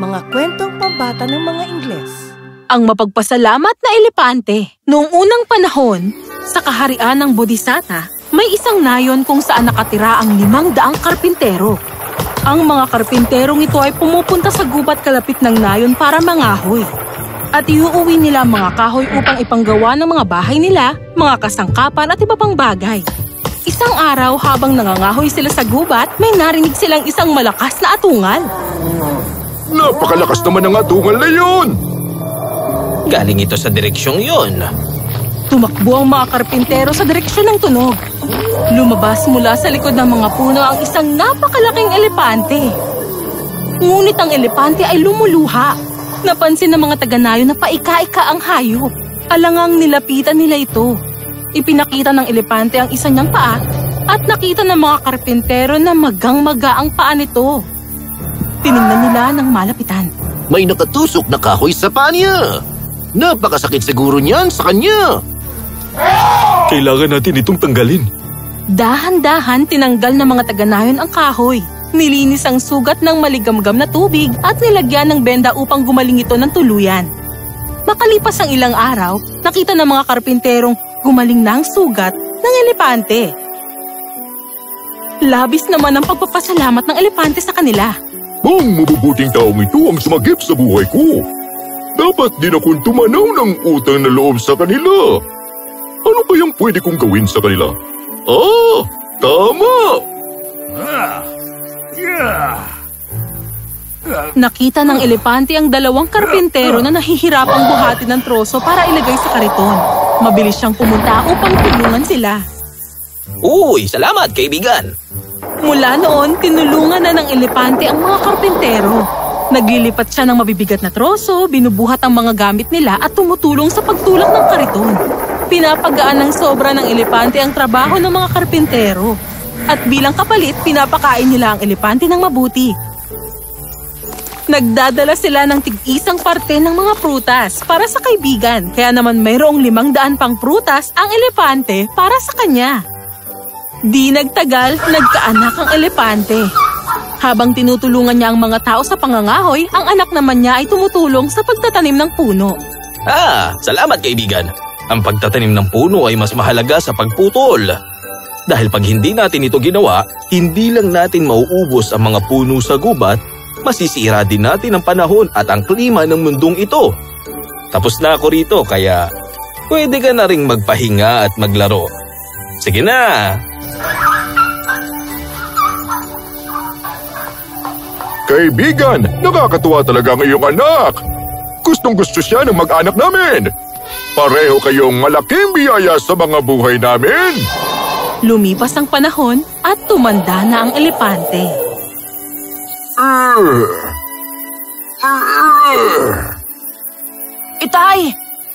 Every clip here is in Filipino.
Mga kwentong pambata ng mga Ingles. Ang mapagpasalamat na elepante. Noong unang panahon, sa kaharian ng Bodhisatta, may isang nayon kung saan nakatira ang 500 karpintero. Ang mga karpinterong ito ay pumupunta sa gubat kalapit ng nayon para mangahoy. At iuuwi nila ang mga kahoy upang ipanggawa ng mga bahay nila, mga kasangkapan at iba pang bagay. Isang araw habang nangangahoy sila sa gubat, may narinig silang isang malakas na atungal. Napakalakas naman ng atungal na yun! Galing ito sa direksyong yon. Tumakbo ang mga karpintero sa direksyon ng tunog. Lumabas mula sa likod ng mga puno ang isang napakalaking elepante. Ngunit ang elepante ay lumuluha. Napansin ng mga taga-nayon na paika-ika ang hayop. Alangang nilapitan nila ito. Ipinakita ng elepante ang isa niyang paa at nakita ng mga karpintero na magang-maga ang paa nito. Tiningnan nila ng malapitan. May nakatusok na kahoy sa paa niya. Napakasakit siguro niyan sa kanya. Kailangan natin itong tanggalin. Dahan-dahan tinanggal ng mga taga-nayon ang kahoy. Nilinis ang sugat ng maligamgam na tubig at nilagyan ng benda upang gumaling ito ng tuluyan. Makalipas ang ilang araw, nakita ng mga karpinterong gumaling na ang sugat ng elepante. Labis naman ang pagpapasalamat ng elepante sa kanila. Ang mabubuting taong ito ang sumagip sa buhay ko. Dapat din akong tumanaw ng utang na loob sa kanila. Ano ba yung pwede kong gawin sa kanila? Tama! Nakita ng elepante ang 2 karpintero na nahihirapang buhatin ng troso para ilagay sa kariton. Mabilis siyang pumunta upang tulungan sila. Uy, salamat kaibigan! Mula noon, tinulungan na ng elepante ang mga karpintero. Naglilipat siya ng mabibigat na troso, binubuhat ang mga gamit nila at tumutulong sa pagtulak ng kariton. Pinapagaan ng sobra ng elepante ang trabaho ng mga karpintero. At bilang kapalit, pinapakain nila ang elepante ng mabuti. Nagdadala sila ng tig-isang parte ng mga prutas para sa kaibigan. Kaya naman mayroong 500 pang prutas ang elepante para sa kanya. Di nagtagal, nagkaanak ang elepante. Habang tinutulungan niya ang mga tao sa pangangahoy, ang anak naman niya ay tumutulong sa pagtatanim ng puno. Salamat kaibigan. Ang pagtatanim ng puno ay mas mahalaga sa pagputol. Dahil pag hindi natin ito ginawa, hindi lang natin mauubos ang mga puno sa gubat, masisira din natin ang panahon at ang klima ng mundong ito. Tapos na ako rito, kaya pwede ka na ring magpahinga at maglaro. Sige na! Kaibigan, nakakatuwa talaga ang iyong anak. Gustong-gusto siya ng mag-anak namin. Pareho kayong malaking biyaya sa mga buhay namin. Lumipas ang panahon at tumanda na ang elepante. Itay,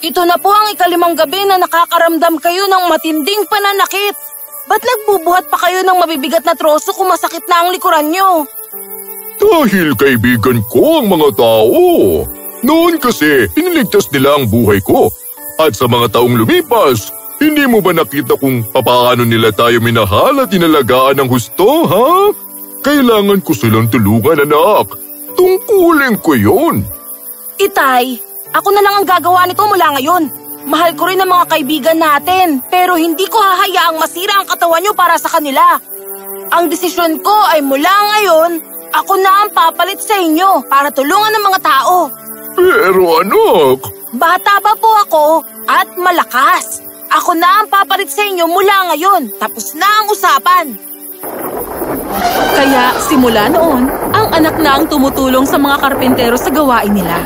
ito na po ang 5 gabi na nakakaramdam kayo ng matinding pananakit. Ba't nagbubuhat pa kayo ng mabibigat na troso kung masakit na ang likuran nyo? Dahil kaibigan ko ang mga tao. Noon kasi, iniligtas nila ang buhay ko. At sa mga taong lumipas, hindi mo ba nakita kung papaano nila tayo minahal at inalagaan ng husto, ha? Kailangan ko silang tulungan, anak. Tungkulin ko yun. Itay, ako na lang ang gagawa nito mula ngayon. Mahal ko rin ang mga kaibigan natin, pero hindi ko hahayaang masira ang katawan nyo para sa kanila. Ang desisyon ko ay mula ngayon, ako na ang papalit sa inyo para tulungan ng mga tao. Pero anak... Bata ba po ako at malakas? Ako na ang papalit sa inyo mula ngayon. Tapos na ang usapan. Kaya simula noon, ang anak na ang tumutulong sa mga karpintero sa gawain nila.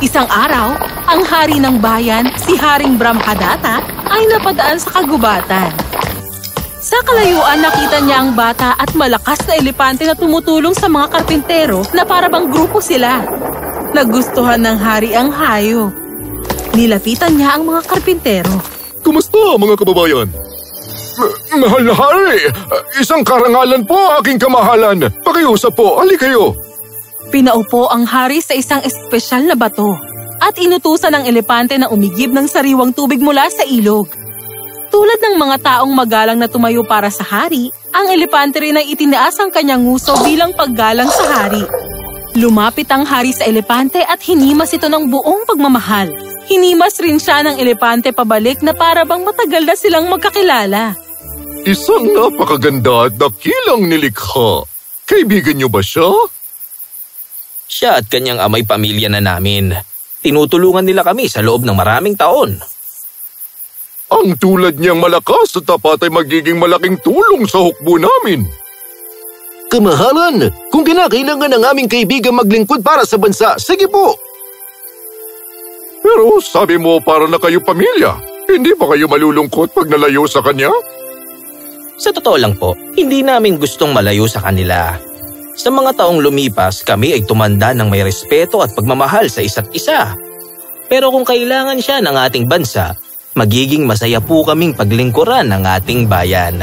Isang araw, ang hari ng bayan, si Haring Brahmadatta, ay napadaan sa kagubatan. Sa kalayuan, nakita niya ang bata at malakas na elepante na tumutulong sa mga karpintero na para bang grupo sila. Nagustuhan ng hari ang hayop. Nilapitan niya ang mga karpintero. Kumusta mga kababayan? Mahal na hari, isang karangalan po aking kamahalan. Pakiusap po, hali kayo. Pinaupo ang hari sa isang espesyal na bato at inutusan ng elepante na umigib ng sariwang tubig mula sa ilog. Tulad ng mga taong magalang na tumayo para sa hari, ang elepante rin ay itinaas ang kanyang nguso bilang paggalang sa hari. Lumapit ang hari sa elepante at hinimas ito ng buong pagmamahal. Hinimas rin siya ng elepante pabalik na para bang matagal na silang magkakilala. Isang napakaganda at dakilang nilikha. Kaibigan niyo ba siya? Siya at kanyang amay pamilya na namin. Tinutulungan nila kami sa loob ng maraming taon. Ang tulad niyang malakas at tapat ay magiging malaking tulong sa hukbo namin. Kamahalan, kung kinakailangan ng aming kaibigan maglingkod para sa bansa, sige po. Pero sabi mo para na kayo pamilya. Hindi ba kayo malulungkot pag nalayo sa kanya? Sa totoo lang po, hindi namin gustong malayo sa kanila. Sa mga taong lumipas, kami ay tumanda ng may respeto at pagmamahal sa isa't isa. Pero kung kailangan siya ng ating bansa, magiging masaya po kaming paglingkuran ng ating bayan.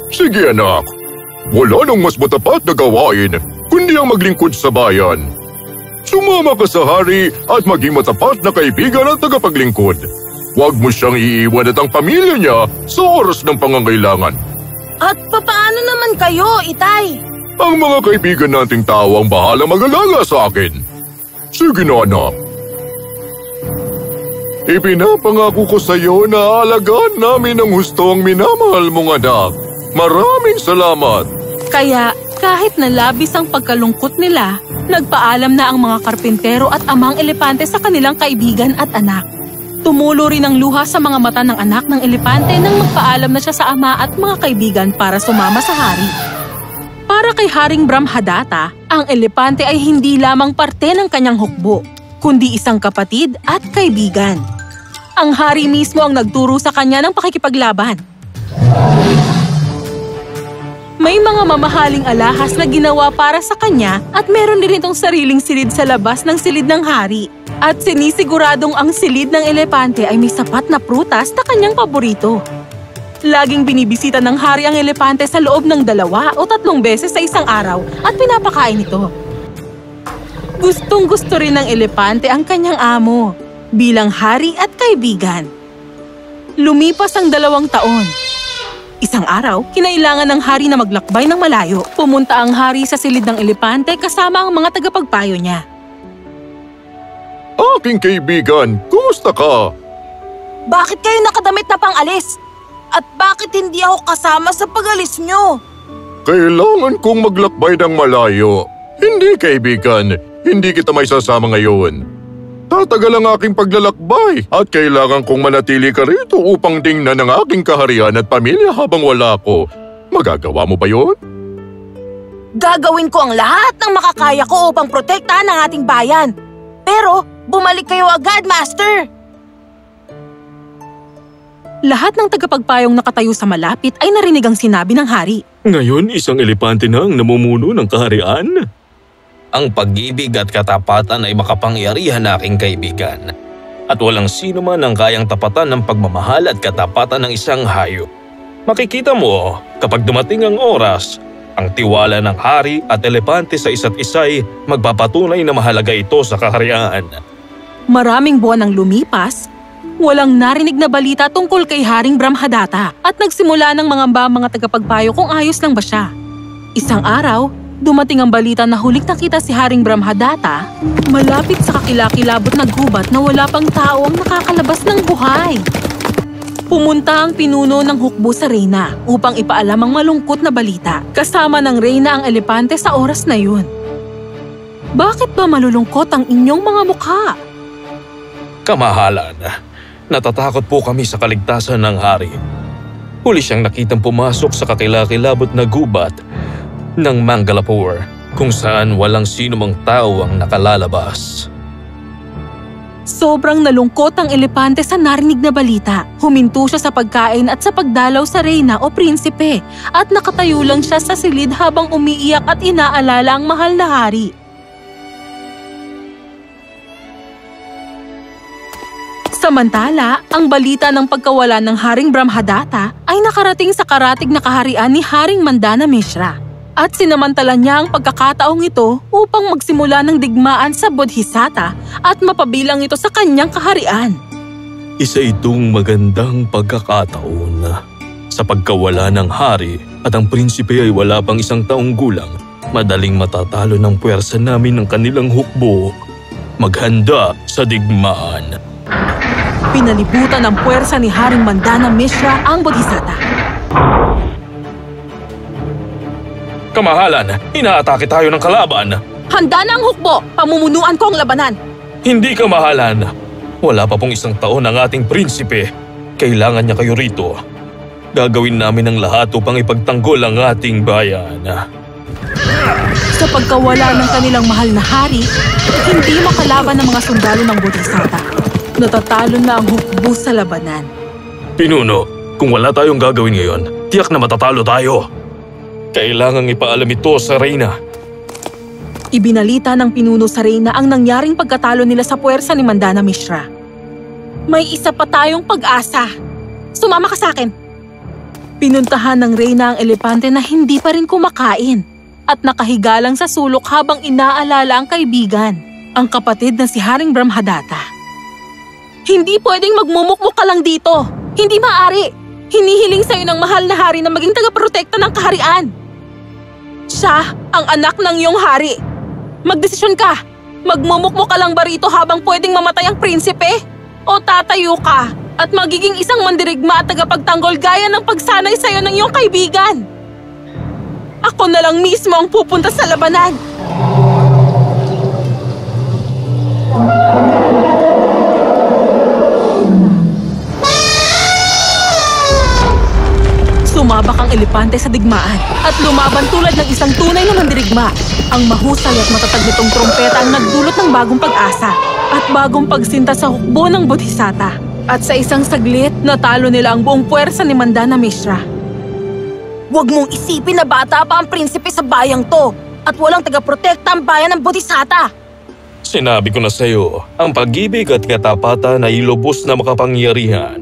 Sige anak, wala nang mas matapat na gawain kundi ang maglingkod sa bayan. Sumama ka sa hari at maging matapat na kaibigan at tagapaglingkod. Huwag mo siyang iiwan at ang pamilya niya sa oras ng pangangailangan. At papaano naman kayo, Itay? Ang mga kaibigan nating tao ang bahalang mag-alaga sa akin. Sige na anak. Ipinapangako ko sa iyo na aalagaan namin ang husto ang minamahal mong anak. Maraming salamat. Kaya kahit na labis ang pagkalungkot nila, nagpaalam na ang mga karpintero at amang elepante sa kanilang kaibigan at anak. Tumulo rin ang luha sa mga mata ng anak ng elepante nang magpaalam na siya sa ama at mga kaibigan para sumama sa hari. Para kay Haring Brahmadatta, ang elepante ay hindi lamang parte ng kanyang hukbo, kundi isang kapatid at kaibigan. Ang hari mismo ang nagturo sa kanya ng pakikipaglaban. May mga mamahaling alahas na ginawa para sa kanya at meron din itong sariling silid sa labas ng silid ng hari. At sinisiguradong ang silid ng elepante ay may sapat na prutas na kanyang paborito. Laging binibisita ng hari ang elepante sa loob ng 2 o 3 beses sa isang araw at pinapakain ito. Gustong-gusto rin ng elepante ang kanyang amo bilang hari at kaibigan. Lumipas ang 2 taon. Isang araw, kinailangan ng hari na maglakbay ng malayo. Pumunta ang hari sa silid ng elepante kasama ang mga tagapagpayo niya. Aking kaibigan, kumusta ka? Bakit kayo nakadamit na pang-alis? At bakit hindi ako kasama sa pag-alis nyo? Kailangan kong maglakbay ng malayo. Hindi kaibigan, hindi kita may sasama ngayon. Tatagal ang aking paglalakbay at kailangan kong manatili ka rito upang tingnan ang aking kaharian at pamilya habang wala ko. Magagawa mo ba yun? Gagawin ko ang lahat ng makakaya ko upang protektahan ang ating bayan. Pero bumalik kayo agad, Master! Lahat ng tagapagpayong nakatayo sa malapit ay narinig ang sinabi ng hari. Ngayon, isang elepante na ang namumuno ng kaharian. Ang pag-ibig at katapatan ay makapangyarihan na aking kaibigan. At walang sino man ang kayang tapatan ng pagmamahal at katapatan ng isang hayop. Makikita mo, kapag dumating ang oras, ang tiwala ng hari at elepante sa isa't isa ay magpapatunay na mahalaga ito sa kaharian. Maraming buwan ang lumipas, walang narinig na balita tungkol kay Haring Brahmadatta at nagsimula ng mga tagapagpayo kung ayos lang ba siya. Isang araw, dumating ang balita na huling nakita si Haring Brahmadatta malapit sa kakilakilabot na gubat na wala pang tao ang nakakalabas ng buhay. Pumunta ang pinuno ng hukbo sa reyna upang ipaalam ang malungkot na balita. Kasama ng reyna ang elepante sa oras na yun. Bakit ba malulungkot ang inyong mga mukha? Kamahalan, natatakot po kami sa kaligtasan ng hari. Huli siyang nakitang pumasok sa kakilakilabot na gubat ng Mangalapur kung saan walang sino mang tao ang nakalalabas. Sobrang nalungkot ang elepante sa narinig na balita. Huminto siya sa pagkain at sa pagdalaw sa reyna o prinsipe at nakatayo lang siya sa silid habang umiiyak at inaalala ang mahal na hari. Samantala, ang balita ng pagkawala ng Haring Brahmadatta ay nakarating sa karatig na kaharian ni Haring Mandana Mishra. At sinamantala niya ang pagkakataong ito upang magsimula ng digmaan sa Bodhisatta at mapabilang ito sa kanyang kaharian. Isa itong magandang pagkakataon. Sa pagkawala ng hari at ang prinsipe ay wala pang 1 taong gulang, Madaling matatalo ng puwersa namin ng kanilang hukbo. Maghanda sa digmaan. Pinalibutan ng puwersa ni Haring Mandana Mishra ang Bodhisatta. Kamahalan, inaatake tayo ng kalaban. Handa na ang hukbo! Pamumunuan ko ang labanan! Hindi kamahalan. Wala pa pong 1 taon ang ating prinsipe. Kailangan niya kayo rito. Gagawin namin ang lahat upang ipagtanggol ang ating bayan. Sa pagkawala ng kanilang mahal na hari, hindi makalaban ng mga sundalo ng Bodhisatta. Natatalo na ang hukbo sa labanan. Pinuno, kung wala tayong gagawin ngayon, tiyak na matatalo tayo. Kailangang ipaalam ito sa Reyna. Ibinalita ng pinuno sa Reyna ang nangyaring pagkatalo nila sa puwersa ni Mandana Mishra. May isa pa tayong pag-asa. Sumama ka sa akin. Pinuntahan ng Reyna ang elepante na hindi pa rin kumakain at nakahiga lang sa sulok habang inaalala ang kaibigan, ang kapatid na si Haring Brahmadatta. Hindi pwedeng magmumukmuk ka lang dito. Hindi maaari. Hinihiling sa'yo ng mahal na hari na maging tagaprotekta ng kaharian. Siya ang anak ng iyong hari. Magdesisyon ka. Magmumukmuk ka lang ba rito habang pwedeng mamatay ang prinsipe? O tatayo ka at magiging isang mandirigma at tagapagtanggol gaya ng pagsanay sa'yo ng iyong kaibigan? Ako na lang mismo ang pupunta sa labanan. Sumabak ang elepante sa digmaan at lumaban tulad ng isang tunay na mandirigma. Ang mahusay at matatag nitong trompeta ang nagdulot ng bagong pag-asa at bagong pagsinta sa hukbo ng Bodhisatta. At sa isang saglit, natalo nila ang buong puwersa ni Mandana Mishra. Huwag mong isipin na bata pa ang prinsipe sa bayang to at walang tagaprotekta ang bayan ng Bodhisatta. Sinabi ko na sa'yo, ang pag-ibig at katapatan ay lubos na makapangyarihan.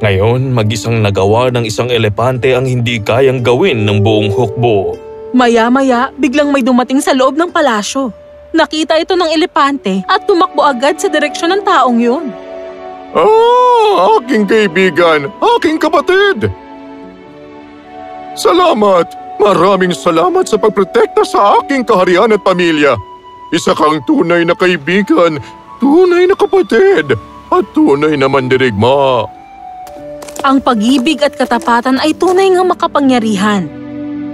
Ngayon, mag-isang nagawa ng isang elepante ang hindi kayang gawin ng buong hukbo. Maya-maya, biglang may dumating sa loob ng palasyo. Nakita ito ng elepante at tumakbo agad sa direksyon ng taong yun. Aking kaibigan, aking kapatid! Salamat! Maraming salamat sa pagprotekta sa aking kaharian at pamilya. Isa kang tunay na kaibigan, tunay na kapatid, at tunay na mandirigma. Ang pag-ibig at katapatan ay tunay ngang makapangyarihan.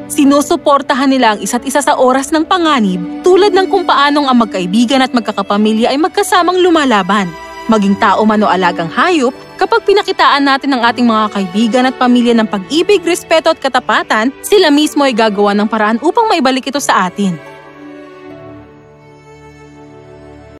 Sinusuportahan nila ang isa't isa sa oras ng panganib tulad ng kung paanong ang magkaibigan at magkakapamilya ay magkasamang lumalaban. Maging tao man o alagang hayop, kapag pinakitaan natin ang ating mga kaibigan at pamilya ng pag-ibig, respeto at katapatan, sila mismo ay gagawa ng paraan upang maibalik ito sa atin.